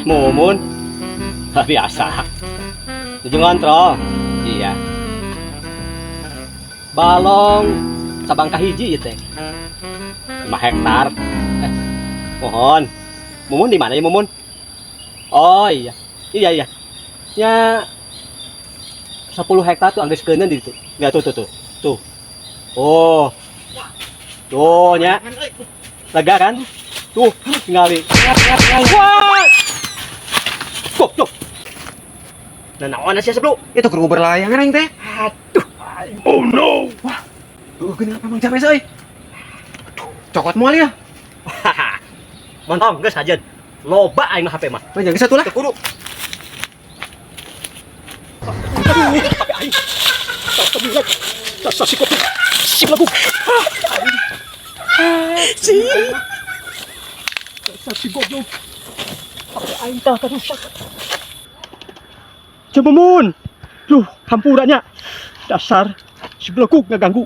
Mumun. Biasa. Tujuh ngontrol. Iya. Balong sabangka hiji ya teh. 5 hektar. Mohon. Mumun di mana ya Mumun? Oh iya. Iya. Ya 10 hektar tuh anggeus keuneun di situ. Ya tuh. Tuh. Oh. Tuh nya. Lega kan? Tuh, tingali. Wah. Tuh. Nah, naon sia sebelum? Itu kerbu berlayangan aing teh. Aduh. Oh no. Wah. Tuh kenapa Mang James euy? Cokot moal ya. Montong geus hajeun. Loba aing mah HP mah. Mang James satu lah. Kudu. Aduh, HP aing. Astagfirullah. Dasar si kopi. Si belagu. Si. Dasar si goblok. HP aing tah rusak. Cemumun. Duh, hampurannya. Dasar si belagu ngaganggu.